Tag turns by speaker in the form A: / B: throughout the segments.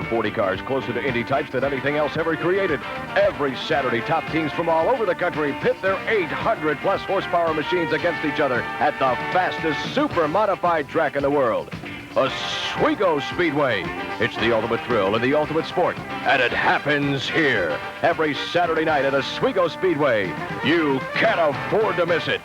A: 40 cars closer to Indy types than anything else ever created. Every Saturday, top teams from all over the country pit their 800-plus horsepower machines against each other at the fastest super-modified track in the world, Oswego Speedway. It's the ultimate thrill and the ultimate sport, and it happens here. Every Saturday night at Oswego Speedway. You can't afford to miss it.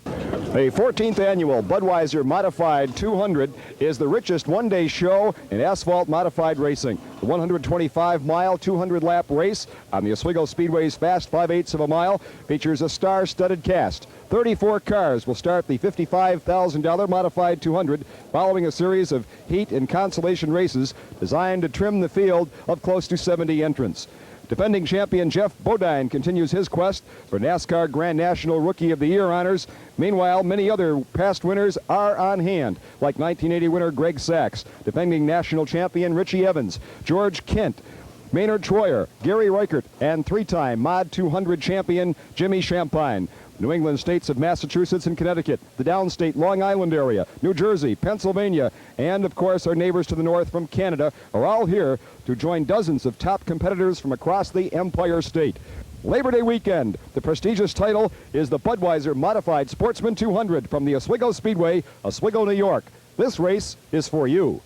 B: The 14th annual Budweiser Modified 200 is the richest one-day show in asphalt modified racing. The 125-mile, 200-lap race on the Oswego Speedway's fast 5/8 of a mile features a star-studded cast. 34 cars will start the $55,000 Modified 200 following a series of heat and consolation races designed to trim the field of close to 70 entrants. Defending champion Jeff Bodine continues his quest for NASCAR Grand National Rookie of the Year honors. Meanwhile, many other past winners are on hand, like 1980 winner Greg Sachs, defending national champion Richie Evans, George Kent, Maynard Troyer, Gary Reichert, and three-time Mod 200 champion Jimmy Champagne. New England states of Massachusetts and Connecticut, the downstate Long Island area, New Jersey, Pennsylvania, and of course our neighbors to the north from Canada are all here to join dozens of top competitors from across the Empire State. Labor Day weekend, the prestigious title is the Budweiser Modified Sportsman 200 from the Oswego Speedway, Oswego, New York. This race is for you.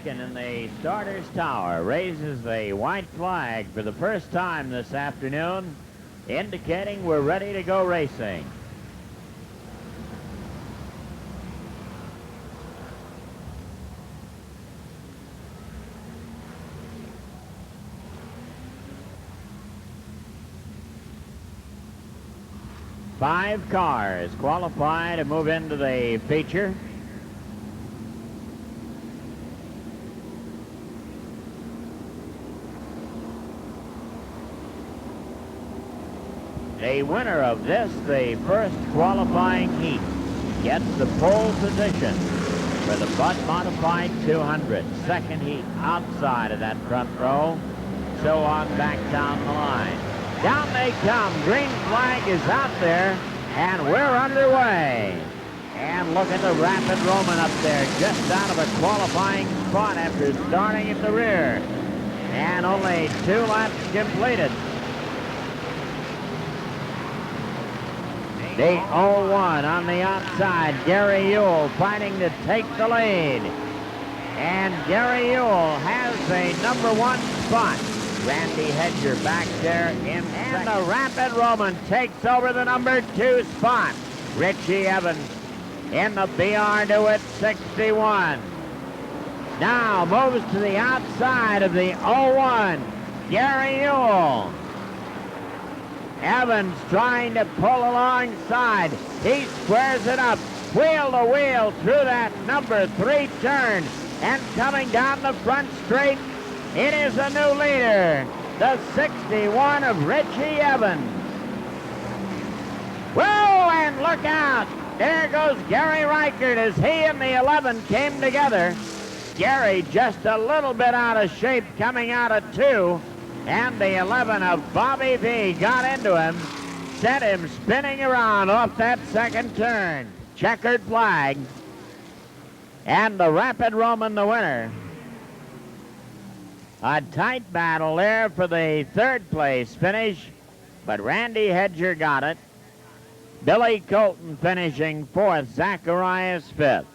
C: In the starter's tower raises the white flag for the first time this afternoon, indicating we're ready to go racing. Five cars qualify to move into the feature. The winner of this, the first qualifying heat, gets the pole position for the Bud Modified 200. Second heat outside of that front row, so on back down the line. Down they come. Green flag is out there, and we're underway. And look at the Rapid Roman up there, just out of a qualifying spot after starting at the rear. And only 2 laps completed. The 01 on the outside, Gary Ewell fighting to take the lead. And Gary Ewell has the #1 spot. Randy Hedger back there in second. And the Rapid Roman takes over the #2 spot. Richie Evans in the BR2 at 61. Now moves to the outside of the 01, Gary Ewell. Evans trying to pull alongside. He squares it up, wheel to wheel through that #3 turn. And coming down the front straight, it is a new leader, the 61 of Richie Evans. Whoa, and look out. There goes Gary Reichert as he and the 11 came together. Gary just a little bit out of shape coming out of 2. And the 11 of Bobby V got into him, sent him spinning around off that second turn. Checkered flag. And the Rapid Roman the winner. A tight battle there for the 3rd place finish, but Randy Hedger got it. Billy Colton finishing 4th, Zacharias 5th.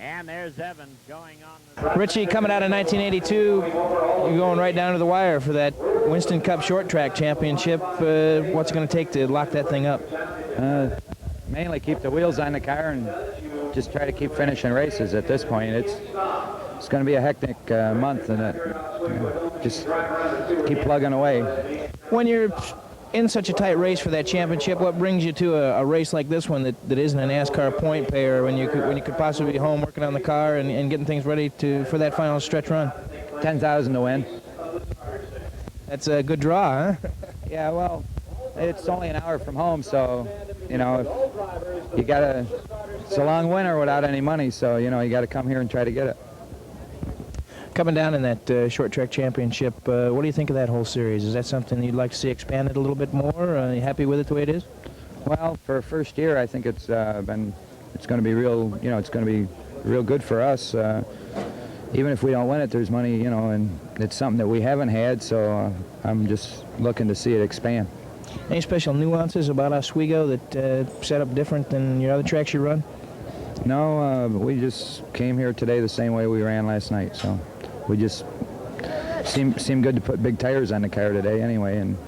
C: And there's Evans going on.
D: Richie, coming out of 1982, you're going right down to the wire for that Winston Cup Short Track Championship. What's it going to take to lock that thing up?
E: Mainly keep the wheels on the car and just try to keep finishing races at this point. It's going to be a hectic month, and just keep plugging away.
D: When you're in such a tight race for that championship, what brings you to a race like this one that isn't a NASCAR point payer, when you could possibly be home working on the car and getting things ready for that final stretch run?
E: 10,000 to win.
D: That's a good draw, huh?
E: Yeah, well, it's only an hour from home, so, you know, if you gotta, it's a long winter without any money, so, you know, you gotta come here and try to get it.
D: Coming down in that short track championship, what do you think of that whole series? Is that something you'd like to see expanded a little bit more? Are you happy with it the way it is?
E: Well, for a first year, I think it's going to be real, you know, it's going to be real good for us. Even if we don't win it, there's money, you know, and it's something that we haven't had, so I'm just looking to see it expand.
D: Any special nuances about Oswego that set up different than your other tracks you run?
E: No, we just came here today the same way we ran last night, so we just seem good to put big tires on the car today anyway. And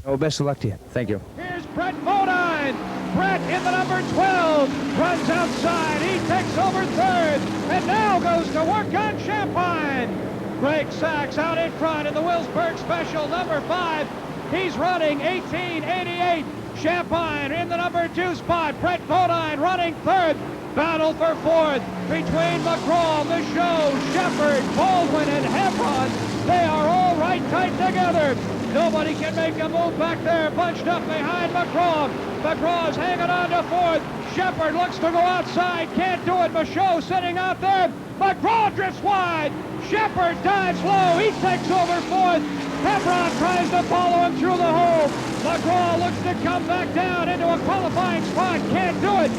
D: well, best of luck to you.
E: Thank you.
F: Here's Brett Bodine. Brett in the number 12 runs outside. He takes over third and now goes to work on Champagne. Greg Sachs out in front in the Wilsburg Special number 5. He's running 18:88. Champagne in the number 2 spot. Brett Bodine running third. Battle for fourth between McGraw, Michaud, Shepard, Baldwin, and Hebron. They are all right tight together. Nobody can make a move back there, bunched up behind McGraw. McGraw's hanging on to fourth. Shepard looks to go outside, can't do it. Michaud sitting out there. McGraw drifts wide. Shepard dives low, he takes over fourth. Hebron tries to follow him through the hole. McGraw looks to come back down into a qualifying spot, can't do it.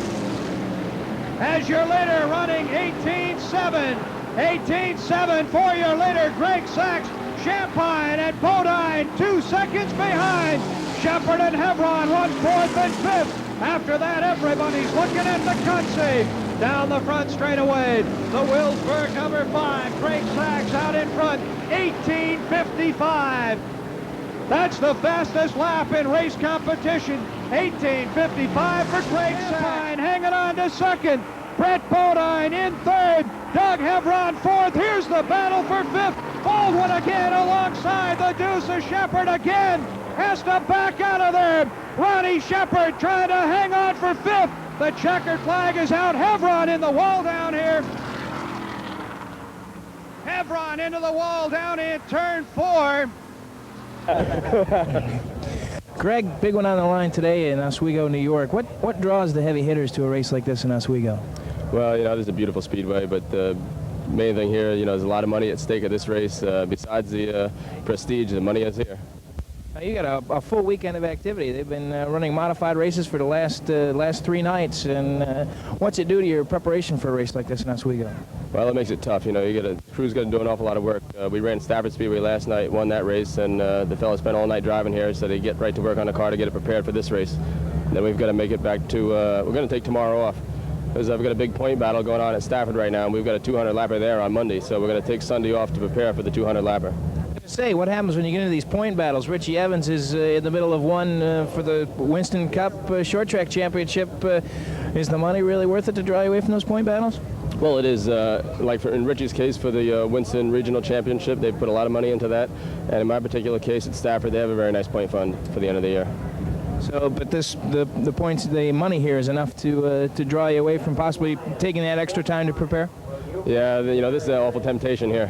F: As your leader running 18:7. 18:7 for your leader, Greg Sachs. Champagne and Bodine 2 seconds behind. Shepard and Hebron run fourth and fifth. After that, everybody's looking at the cut safe. Down the front straightaway, the Wilsburg number 5, Greg Sachs out in front, 18:55. That's the fastest lap in race competition. 18:55 for Greg Sachs. Hanging on to second. Brett Bodine in third. Doug Hebron fourth. Here's the battle for fifth. Baldwin again alongside the Deuce of Shepard again. Has to back out of there. Ronnie Shepard trying to hang on for fifth. The checkered flag is out. Hebron in the wall down here. Hebron into the wall down in turn 4.
D: Greg, big one on the line today in Oswego, New York. What draws the heavy hitters to a race like this in Oswego?
G: Well, you know, this is a beautiful speedway, but the main thing here, you know, there's a lot of money at stake at this race. Besides the prestige, the money is here.
D: Now, you got a full weekend of activity. They've been running modified races for the last 3 nights. And what's it do to your preparation for a race like this in Oswego?
G: Well, it makes it tough. You know, crew's got to do an awful lot of work. We ran Stafford Speedway last night, won that race, and the fellas spent all night driving here, so they get right to work on the car to get it prepared for this race. And then we've got to make it back to, we're going to take tomorrow off, because we've got a big point battle going on at Stafford right now, and we've got a 200-lapper there on Monday, so we're going to take Sunday off to prepare for the 200-lapper.
D: Say, what happens when you get into these point battles? Richie Evans is in the middle of one for the Winston Cup Short Track Championship. Is the money really worth it to draw you away from those point battles?
G: Well, it is. Like in Richie's case for the Winston Regional Championship, they've put a lot of money into that. And in my particular case at Stafford, they have a very nice point fund for the end of the year.
D: So, but the points, the money here is enough to draw you away from possibly taking that extra time to prepare?
G: Yeah, you know, this is an awful temptation here.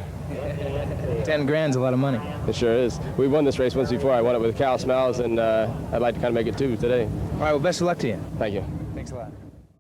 D: 10 grand's a lot of money.
G: It sure is. We won this race once before. I won it with Cal Smells, and I'd like to kind of make it 2 today.
D: All right, well, best of luck to you.
G: Thank you.
D: Thanks a lot.